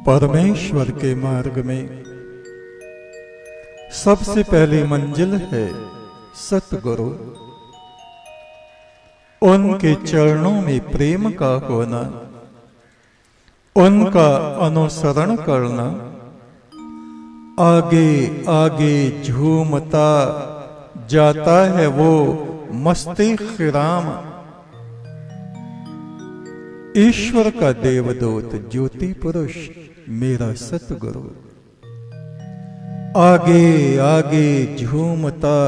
परमेश्वर के मार्ग में सबसे पहली मंजिल है सतगुरु। उनके चरणों में प्रेम का होना, उनका अनुसरण करना, आगे आगे झूमता जाता है वो मस्ते खिराम। ईश्वर का देवदूत ज्योति पुरुष मेरा सतगुरु, आगे आगे झूमता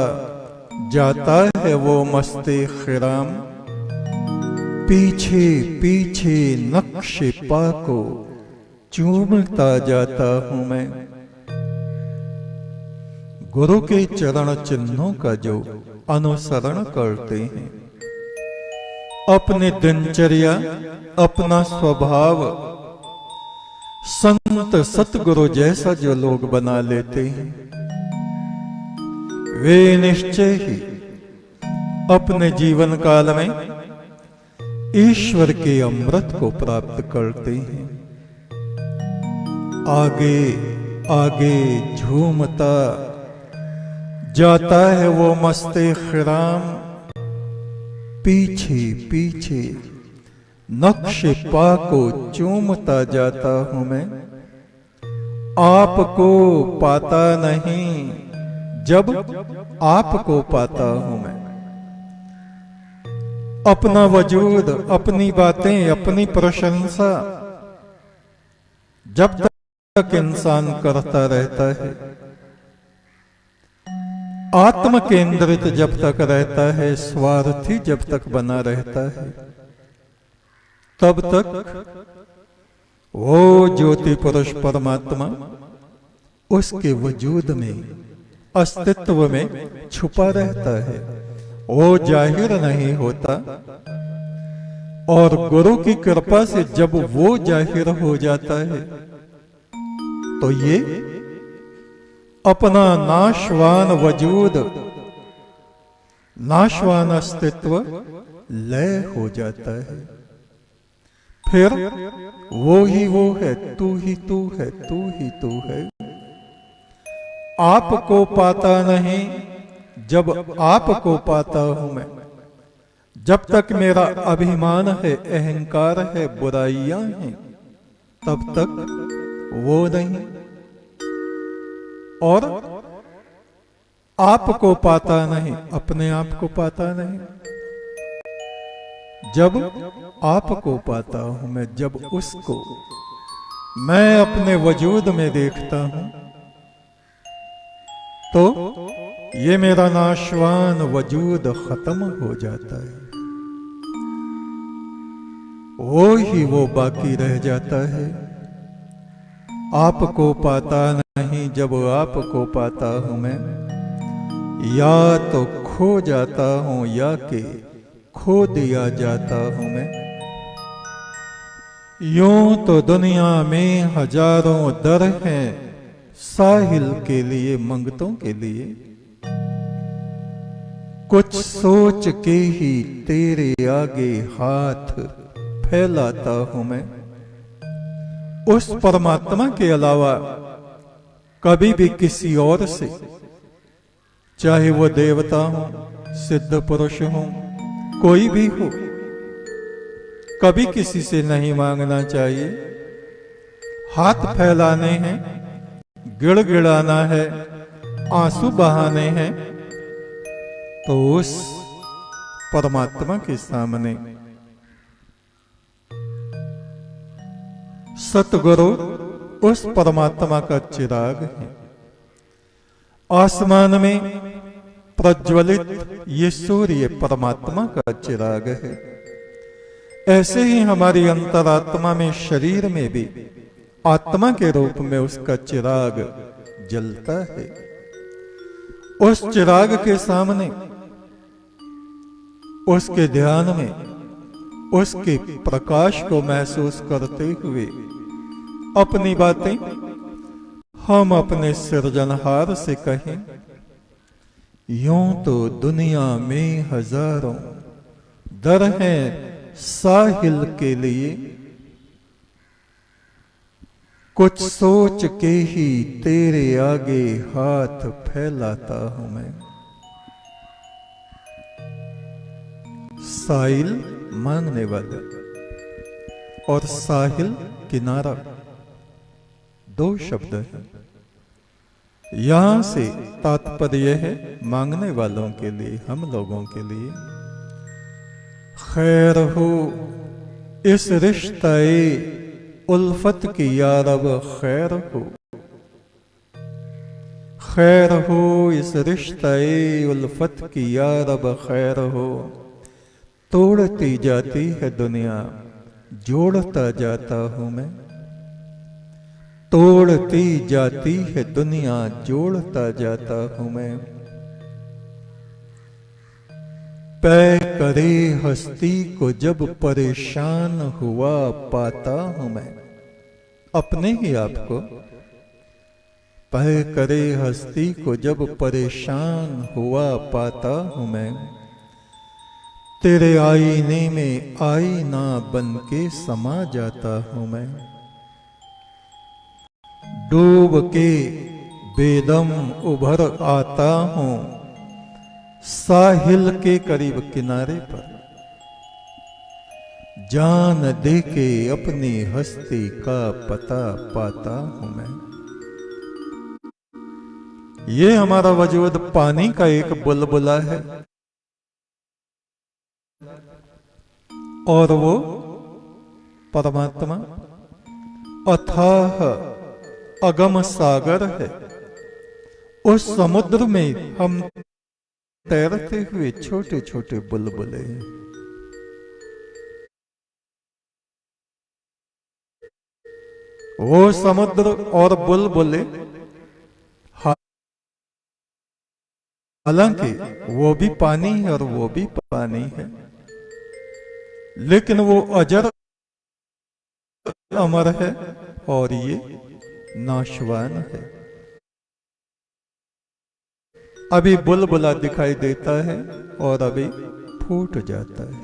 जाता है वो मस्ते खिराम। पीछे पीछे नक्शे पा को चूमता जाता हूं मैं। गुरु के चरण चिन्हों का जो अनुसरण करते हैं, अपने दिनचर्या अपना स्वभाव संत सतगुरु जैसा जो लोग बना लेते हैं, वे निश्चय ही अपने जीवन काल में ईश्वर के अमृत को प्राप्त करते हैं। आगे आगे झूमता जाता है वो मस्ते खिराम। पीछे पीछे नक्शे पा को चूमता जाता हूं मैं। आपको पाता नहीं जब आपको पाता हूं मैं। अपना वजूद, अपनी बातें, अपनी प्रशंसा जब तक इंसान करता रहता है, आत्म केंद्रित जब तक रहता है, स्वार्थी जब तक बना रहता है, तब तक वो ज्योति पुरुष परमात्मा उसके वजूद में, अस्तित्व में छुपा रहता है, वो जाहिर नहीं होता। और गुरु की कृपा से जब वो जाहिर हो जाता है, तो ये अपना नाशवान वजूद, नाशवान अस्तित्व लय हो जाता है। फिर वो ही वो है, तू ही तू है, तू ही तू है। आपको पाता नहीं जब आपको पाता हूं मैं। जब तक मेरा अभिमान है, अहंकार है, बुराइयां हैं, तब तक वो नहीं। और आपको पाता नहीं, अपने आप को पाता नहीं। जब आपको पाता हूं मैं, जब उसको मैं अपने वजूद में देखता हूं, तो ये मेरा नाशवान वजूद खत्म हो जाता है। वो ही वो बाकी रह जाता है। आपको पाता नहीं जब आपको पाता हूं मैं, या तो खो जाता हूं या कि खो दिया जाता हूं मैं। यूं तो दुनिया में हजारों दर हैं साहिल के लिए, मंगतों के लिए। कुछ सोच के ही तेरे आगे हाथ फैलाता हूं मैं। उस परमात्मा के अलावा कभी भी किसी और से, चाहे वो देवता हो, सिद्ध पुरुष हो, कोई भी हो, कभी किसी से नहीं मांगना चाहिए। हाथ फैलाने हैं, गिड़गिड़ाना है, आंसू बहाने हैं, तो उस परमात्मा के सामने सतगुरु उस परमात्मा का चिराग है। आसमान में प्रज्वलित ये सूर्य परमात्मा का चिराग है। ऐसे ही हमारी अंतरात्मा में, शरीर में भी आत्मा के रूप में उसका चिराग जलता है। उस चिराग के सामने, उसके ध्यान में, उसके प्रकाश को महसूस करते हुए अपनी बातें हम अपने सृजनहार से कहें। यूं तो दुनिया में हजारों दर हैं साहिल के लिए। कुछ सोच के ही तेरे आगे हाथ फैलाता हूं मैं। साइल मांगने वाला और साहिल किनारा, दो शब्द हैं। यहां से तात्पर्य है मांगने वालों के लिए, हम लोगों के लिए। खैर हो इस रिश्ते उल्फत की यारब, खैर हो। खैर हो इस रिश्ते उल्फत की यारब, खैर हो। तोड़ती जाती है दुनिया, जोड़ता जाता हूं मैं। तोड़ती जाती है दुनिया, जोड़ता जाता हूं मैं। पै करे हस्ती को जब परेशान हुआ पाता हूं मैं। अपने ही आप को पै करे हस्ती को जब परेशान हुआ पाता हूं मैं। तेरे आईने में आईना बन के समा जाता हूं मैं। डूब के बेदम उभर आता हूं साहिल के करीब किनारे पर। जान दे के अपनी हस्ती का पता पाता हूं मैं। ये हमारा वजूद पानी का एक बुलबुला है और वो परमात्मा अथाह अगम सागर है। उस समुद्र में हम तैरते हुए छोटे छोटे बुलबुले हैं। वो समुद्र और बुलबुले हालांकि वो भी पानी है और वो भी पानी है, लेकिन वो अजर अमर है और ये नाशवान है। अभी बुलबुला दिखाई देता है और अभी फूट जाता है।